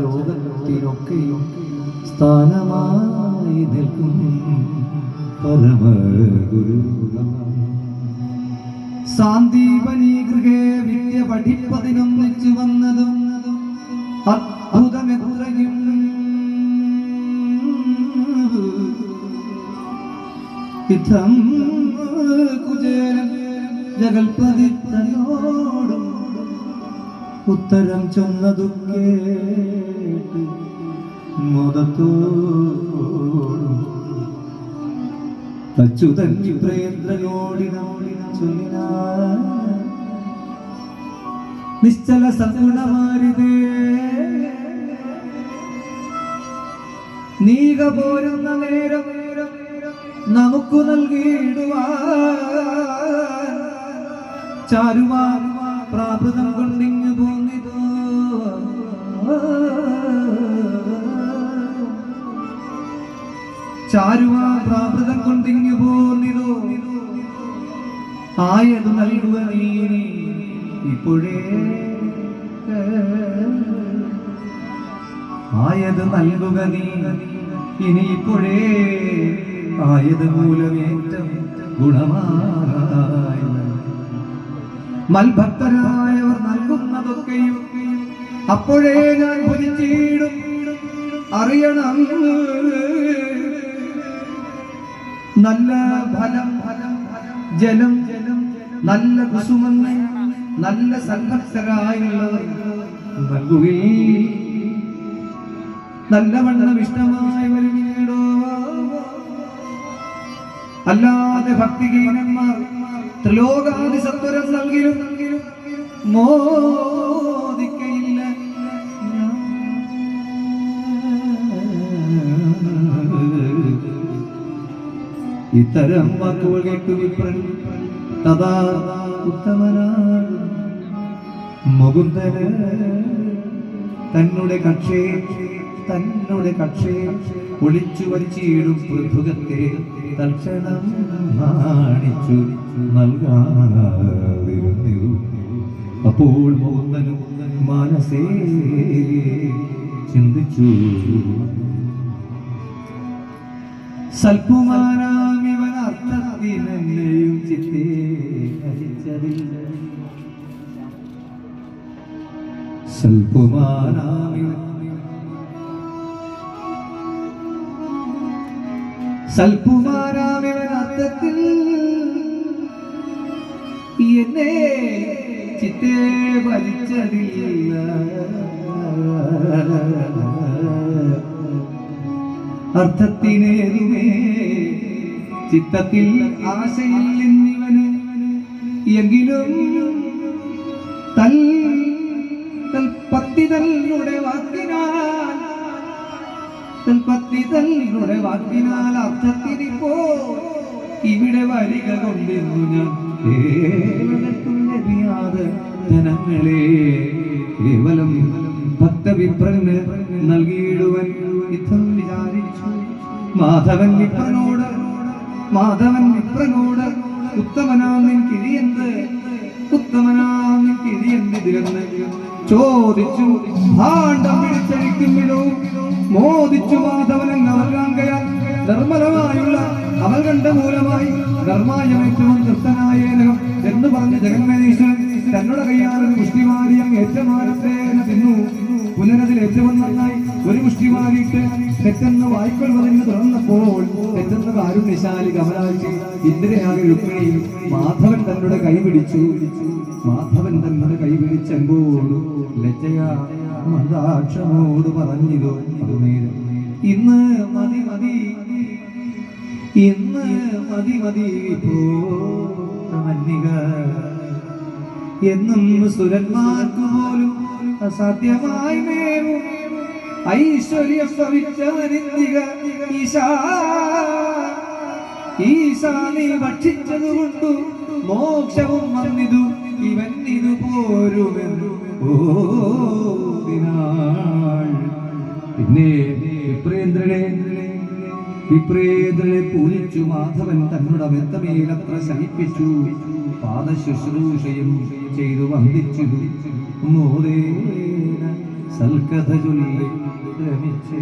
ലോകത്തിലൊക്കെയും സ്ഥാനമായി നിൽക്കും പരമഗുരു സാന്ദീപനീകൃഹേ വിദ്യ പഠിപ്പതിനൊന്നിച്ചു വന്നതും അത്ഭുതമെത്രയും ഇത്തം കുചേരൻ ജഗൽപതിയോടും ഉത്തരം ചൊന്നതു കേട്ട് മോദത്തോടും അച്യുതൻ പ്രേന്ദ്രനോടിനോടിന ചൊല്ലിന നിശ്ചല സഗുണമാരിതേ നീക പോരുന്ന നേരം നമുക്കു നൽകിയിടുവാൻ ചാരുവാൻ പ്രാപ്തം കൊണ്ടിങ്ങു പോന്നിതോ ചാരുവാ പ്രാപ്തം കൊണ്ടിങ്ങു പോന്നിതോ ആയത് നൽകുക നീ ഇപ്പോഴേ ആയത് നൽകുക നീ ഇനി ഇപ്പോഴേ ആയത് മൂലമേറ്റം ഗുണമായി മൽഭക്തരായവർ നൽകുന്നതൊക്കെയും അപ്പോഴേ ഞാൻ ഭുജിച്ചിടും അറിയണം നല്ല ഫലം ജലം നല്ല കുസുമങ്ങൾ നല്ല സൽഭക്തരായുള്ളവർ നൽകുകയും നല്ലവണ്ണം ഇഷ്ടമായി വരുന്നേടോ അല്ലാതെ ഭക്തിഹീനന്മാർ ത്രിലോകാദി സത്വരം നൽകിലും മോദിക്കയില്ല. ഇത്തരം വാക്കുകൾ കേട്ടു വിപ്രൻ തഥാ ഉത്തമനാണ് മുകുന്ദന് തന്നുടെ കക്ഷേ ഒളിച്ചു വലിച്ചിടും പൃഥുകത്തെ തൽക്ഷണം കാണിച്ചു നൽകാതിരുന്നു. അപ്പോൾ മുകുന്ദനും മനസ്സേ ചിന്തിച്ചു, സൽപുമാനാമിവൻ അർത്ഥത്തിനെയും ചിത്തേ ഹരിച്ചതില്ല. സൽപുമാനാമിവൻ അർത്ഥത്തിൽ എന്നെ ചിത്തേ വലിച്ചതില്ല. അർത്ഥത്തിനേതുമേ ചിത്തത്തിൽ ആശയില്ലെന്നിവന് എങ്കിലും തൽപത്തിതല്ലുടെ വാക്കിനാൽ അർത്ഥത്തിനിപ്പോ ഇവിടെ വരിക കൊണ്ടിരുന്നു ഞാൻ ജനങ്ങളെ കേവലം ഭക്തവിപ്രന് നൽകിയിടുവൻ ഇത്തം വിചാരിച്ചു. മാധവൻ വിപ്രനോട് ഉത്തമനാന്നിൻ കിഴിയെന്തിലെന്ന് ചോദിച്ചു. ഭാണ്ഡം പിടിച്ചഴിക്കുമിടോ മോദിച്ചു മാധവനൻ നൽകാങ്കയാൽ നിർമ്മലമായുള്ള അവൾ കണ്ട മൂലമായി ധർമായമേറ്റവും തൃപ്തനായേനകം എന്ന് പറഞ്ഞ് ജഗന്മേശ്വരൻ തന്നോട് കയ്യാറൊരു മുഷ്ടിമാരിയം ഏറ്റമാനത്തേന തിന്നു. പുനരതിൽ ഏറ്റവും നന്നായി ഒരു മുഷ്ടിമാരിയിട്ട് തെറ്റെന്ന് വായിക്കൊള്ളുവതെന്ന് തുറന്നപ്പോൾ തെറ്റെന്ന് കാരുണ്യശാലി കമലാക്ഷി ഇന്ദിരയാകെ രുക്മിണിയും മാധവൻ തന്നോട് കൈപിടിച്ചെമ്പോട് ലജ്ജയാ മന്ദാക്ഷമോട് പറഞ്ഞിതോ നേരം ഇന്ന് മതി മന്നിക എന്നും സുരന്മാർക്ക് പോലും അസാധ്യമായി മേവും ഐശ്വര്യം ഭവിച്ചവനിന്ദിക ഈശാ നീ ഭക്ഷിച്ചതുകൊണ്ടു മോക്ഷവും വന്നിതു ഇവൻ ഇതു പോരുമെന്നു പിന്നെ വിപ്രേന്ദ്രനെ പൂജിച്ചു മാധവൻ തന്നോട് വ്യക്തമേലത്ര ശമിപ്പിച്ചു. പാദശുശ്രൂഷയും ചെയ്തു വന്ദിച്ചു മോദേന സൽക്കഥ ചൊല്ലി രമിച്ചു.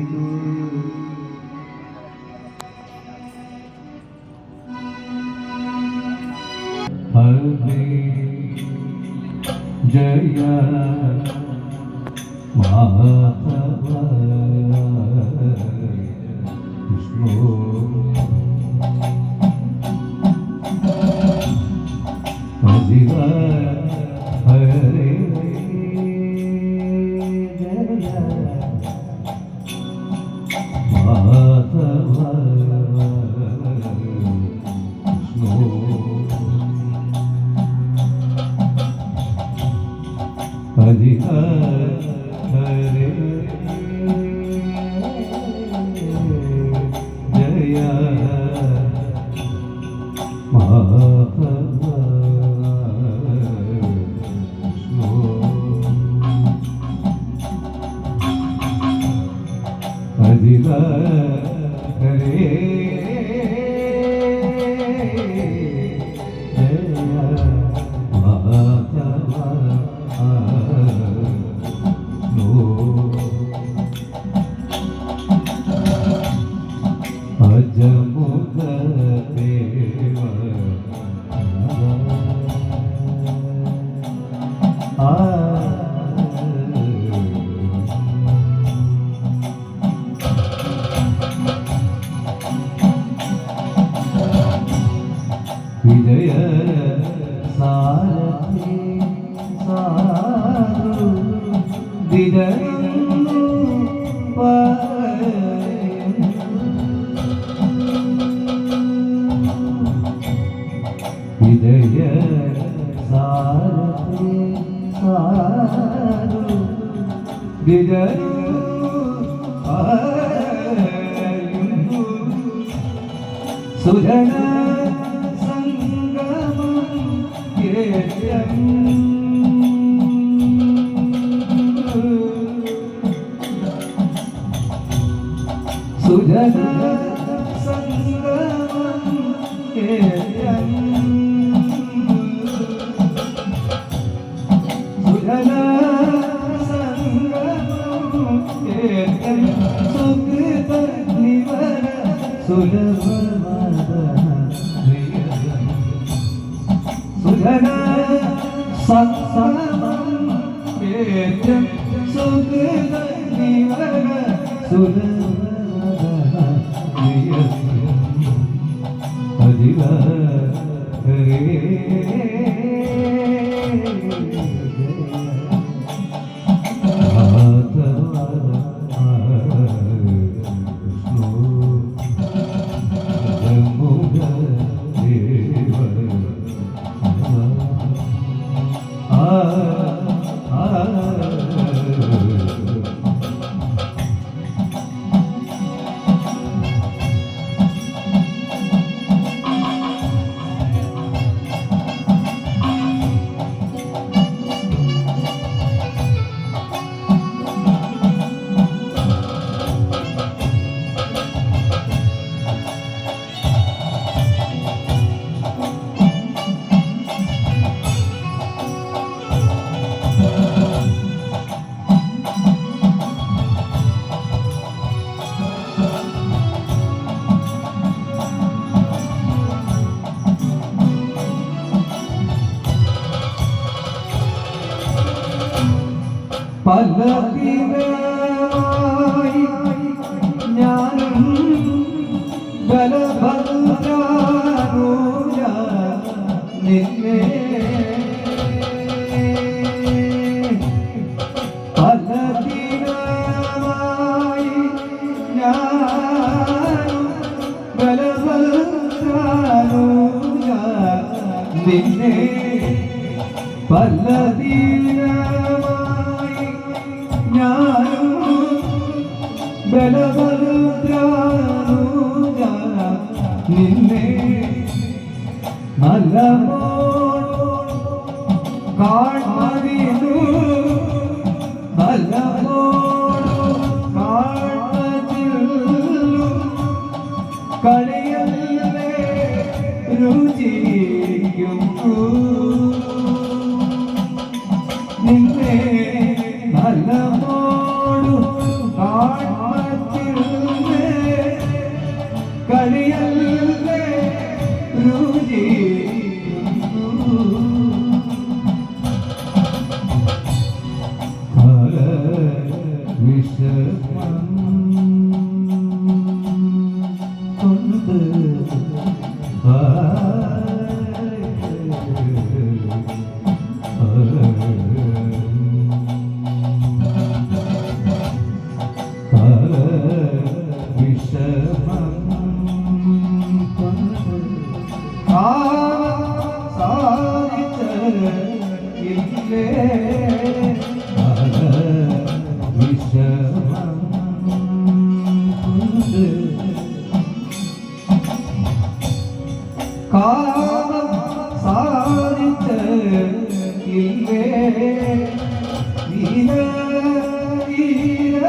ഹരേ ജയ മാധവ വിഷ്ണു ശിവ ഹരേ ജയ മാധവ വിഷ്ണു ഹരി ഹരേ ജയ മാധവ ഹരി ഹരേ ജയ മാധവ അജമുഖ ദേവ വിജയ സാരഥി സാധു വിജയ വിജയ സാരഥി സാധു വിജയ സുജന സുജന സംഗമം സുജന സംഗമം സുകൃത നിവര സുലഭ സുജന സംഗമം സുകൃത നിവര സുലഭ ഹരി ഹരേ പല്ലവിനായി ഞാനും ബലഭദ്രാനൂര നിന്നെ പല്ലവിനായി ഞാനും ബലഭദ്രാനൂര നിന്നെ പല്ലവിനായി ഞാനും ബലഭദ്രാനൂര നിന്നെ നല്ലപോൽ കാണുന്നു നല്ലപോൽ കാണുന്നു കളിയല്ലേ രുചിക്കും ഇല്ലേ നീല നീല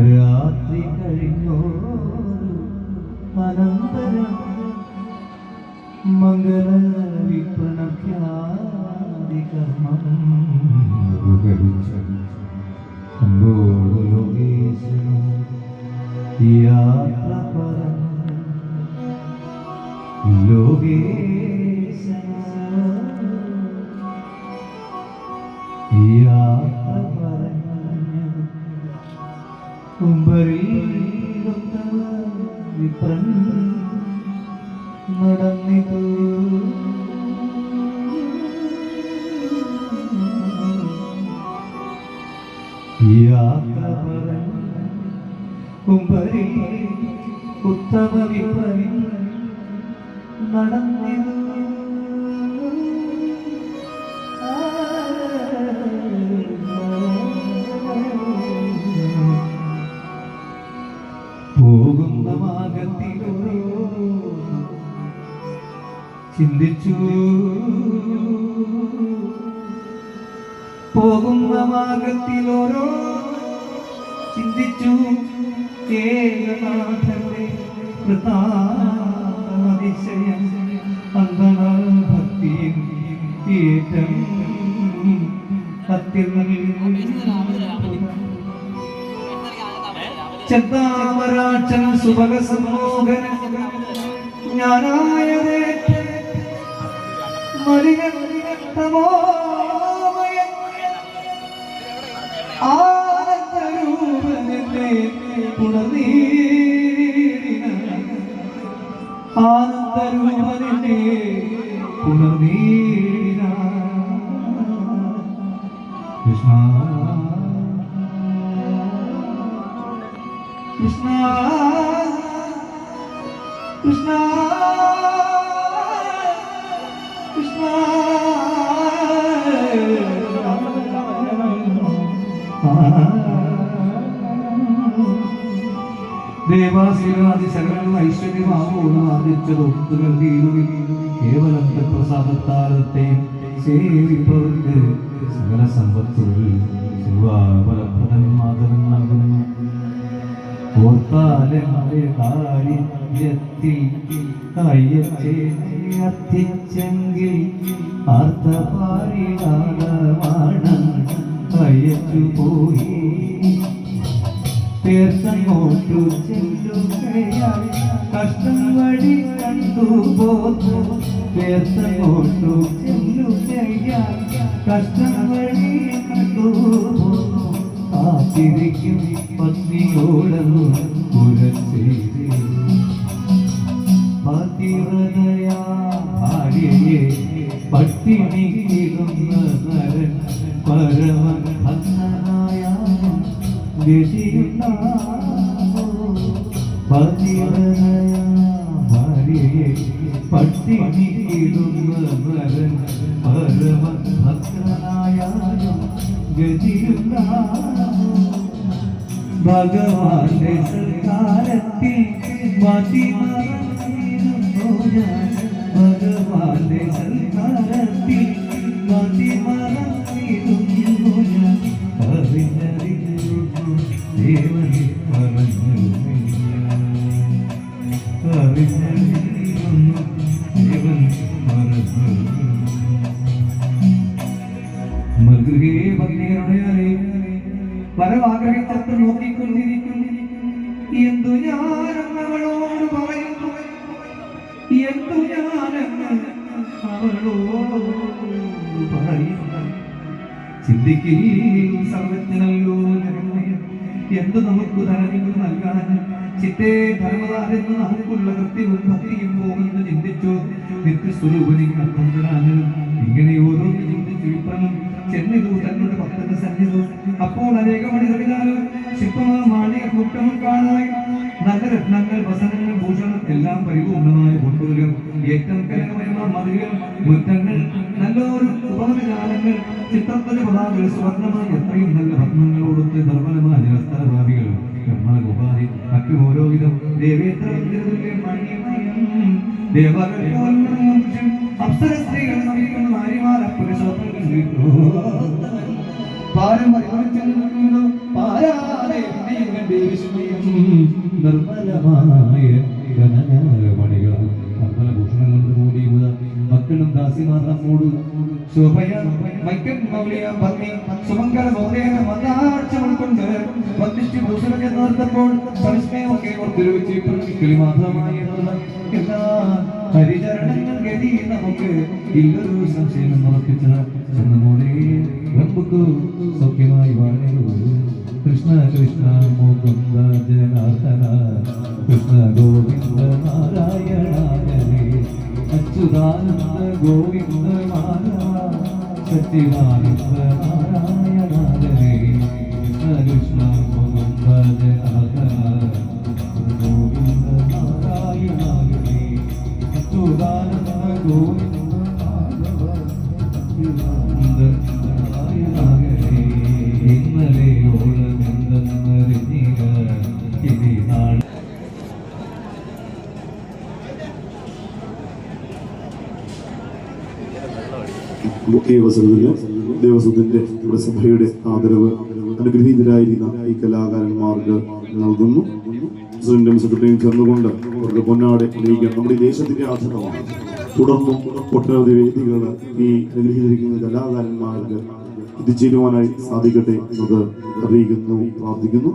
രാത്രി കഴിഞ്ഞോ അനന്തരം മംഗള വിപ്രണഖ്യാതി കർമ്മം ലോകേശനോ യാത്ര പറഞ്ഞു ലോകേശനോ യാത്ര പറഞ്ഞു വിപ്രൻ നടന്നിതു യാത്ര പറഞ്ഞു ഉത്തമ വിപ്രൻ നടന്നിതു പോകുന്ന മാർഗത്തിലോ ചിന്തിച്ചു പോകുന്ന മാർഗത്തിലോരോ ചിന്തിച്ചു ഏകനാഥന്റെ കൃതാതിശയം അന്തണഭക്തിയും ഏറ്റം ചെന്താമരാക്ഷൻ സുഭഗ സമ്മോഹന ജ്ഞാനായതേ മലിനമോമയ ആനന്ദരൂപനെ പുണർനീടിന ആനന്ദരൂപനെ പുണർനീടിന കൃഷ്ണ കൃഷ്ണ കൃഷ്ണ കൃഷ്ണ ദേവാസുരാദി സകലം ഐശ്വര്യമാവോണം ആദിച്ചതൊത്തുകൾ കേവലം പ്രസാദത്താലത്തെയും സേവിപ്പവർക്ക് സകല സമ്പത്തുകൾ ശിവാഫലപ്രദം മാതരം നൽകുന്നു. അർത്ഥിച്ചെങ്കിൽ അർത്ഥപാരികാലമാണ് അയച്ചു പോയി തീർച്ചങ്ങോട്ടു ചെല്ലുകയാൽ കഷ്ടം വഴി കണ്ടുപോന്നു പേർത്തങ്ങോട്ടു ചെല്ലുകയാൽ കഷ്ടം വഴി കണ്ടുപോന്നു കാത്തിരിക്കും പത്നിയോടന്നു പുരച്ചേരി പതിവ്രതയാ ഭാര്യയെ പട്ടിണിക്കിടുന്ന നരൻ പരമഭക്തനായ ഗതിയുണ്ടാകും പതിവ്രതയാ ഭാര്യയെ പട്ടിണിക്കിടുന്ന നരൻ പരമഭക്തനായ ഗതിയുണ്ടാകും ഭഗവാന്റെ സൽക്കാരത്തിൽ മതിമറന്നിരുന്നു ഞാൻ ഭഗവാന്റെ സൽക്കാരത്തിൽ മതിമറന്നിരുന്നു ഞാൻ അറിഞ്ഞറിഞ്ഞു ദേവൻ പറഞ്ഞിരുന്നില്ല അറിഞ്ഞറിഞ്ഞിരുന്നു ദേവൻ പറഞ്ഞു മൃഗേ പത്നികളുടെ പരമാഗ്രഹിച്ചത്ത് നോക്കിക്കൊണ്ടിരിക്കുന്നു എന്തു ഞാനെന്ന് അവളോട് പറയുന്നു എന്തു ഞാനെന്ന് അവളോട് പറയുന്നു ചിന്തിക്കുകയും സർവജ്ഞനല്ലോ എന്ത് നമുക്ക് ധനങ്ങൾ നൽകാൻ ചിത്തേ ധർമ്മതാരെന്ന് നമുക്കുള്ള കൃത്യവും ഭക്തിയും പോകുമെന്ന് ചിന്തിച്ചു നിത്യസ്വരൂപനിക്ക് അർത്ഥം തരാനും ഇങ്ങനെ ഓരോന്ന് ചിന്തിച്ചു വിപ്രണം ചെന്നിതു തങ്ങളുടെ ഭക്തന്റെ സന്നിധു അപ്പോൾ അനേകമണികളിലാലും ശില്പമാ മാളിക കൂട്ടവും കാണായി നഗരത്നങ്ങൾ വസനങ്ങൾ ഭൂഷണം എല്ലാം പരിപൂർണമായ കൊണ്ടുവരും ഏറ്റവും കനകമയമായ മതിലുകൾ മുറ്റങ്ങൾ നല്ലൊരു ഉപകരണങ്ങൾ ചിത്രത്തിന്റെ പതാകൾ സുവർണമായ എത്രയും നല്ല ഭക്തങ്ങളോടൊത്ത് നിർമ്മലമായ ജലസ്ഥലഭാവികൾ നിർമ്മലഗോപാതി മറ്റു ഓരോ വിധം ദേവേന്ദ്ര അപ്സര സ്ത്രീകൾ നമിക്കുന്ന നാരിമാര പുരുഷോത്തങ്ങൾ നിർമ്മലമായ മണികൾ നിർമ്മലഭൂഷണം കൊണ്ട് മൂടി മക്കളും ദാസിമാർ നമ്മോട് ശോഭയ വൈക്കം മൗലിയ ഭംഗി സുമംഗല ബോധേന മതാർച്ചം ഉൾക്കൊണ്ട് വന്നിച്ച് ഭൂഷണം എന്നോർത്തപ്പോൾ പരിസ്മയമൊക്കെ ഓർത്തിരുവിച്ച് കിളി മാത്രമായി എല്ലാ ഹരിചരണങ്ങൾ ഗതി നമുക്ക് ഇല്ലൊരു സംശയം ഉറപ്പിച്ച ചെന്നമോളെ നമുക്ക് സൗഖ്യമായി വാഴൂ കൃഷ്ണ കൃഷ്ണ മുകുന്ദ ജനാർദ്ദന കൃഷ്ണ ഗോവിന്ദ നാരായണ ഹരേ അച്യുതാനന്ദ ഗോവിന്ദ സച്ചിദാനന്ദ നാരായണ ഹരേ കൃഷ്ണ കൃഷ്ണ മുകുന്ദ ജനാർദ്ദന ഗോവിന്ദ നാരായണ ഹരേ അച്യുതാനന്ദ ഗോവിന്ദ ദേവസ്വത്തിന്റെ നമ്മുടെ സഭയുടെ ആദരവ് അനുഗ്രഹീതരായിരിക്കുന്ന ഈ കലാകാരന്മാർക്ക് നൽകുന്നു. പ്രസിഡന്റും സെക്രട്ടറിയും ചേർന്നുകൊണ്ട് അവരുടെ പൊന്നാടെ അണിയിക്കാൻ നമ്മുടെ ദേശത്തിന്റെ ആചരണമാണ്. തുടർന്നും ഒട്ടനവധി വേദികൾ ഈ അനുഗ്രഹീകരിക്കുന്ന കലാകാരന്മാർക്ക് എത്തിച്ചേരുവാനായി സാധിക്കട്ടെ എന്നത് അറിയിക്കുന്നു, പ്രാർത്ഥിക്കുന്നു.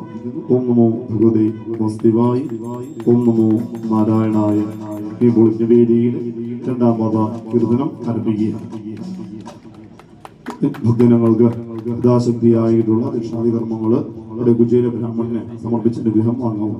ഓം നമോ ഭഗവതേ വാസുദേവായ, ഓം നമോ നാരായണായ. ഇപ്പോൾ വേദിയിൽ രണ്ടാം പാദ കീർത്തനം ആരംഭിക്കുകയാണ്. ഭക്തജനങ്ങൾക്ക് യഥാശക്തിയായിട്ടുള്ള ദക്ഷിണാദി കർമ്മങ്ങൾ അവിടെ കുചേല ബ്രാഹ്മണനെ സമർപ്പിച്ച അനുഗ്രഹം വാങ്ങാവും.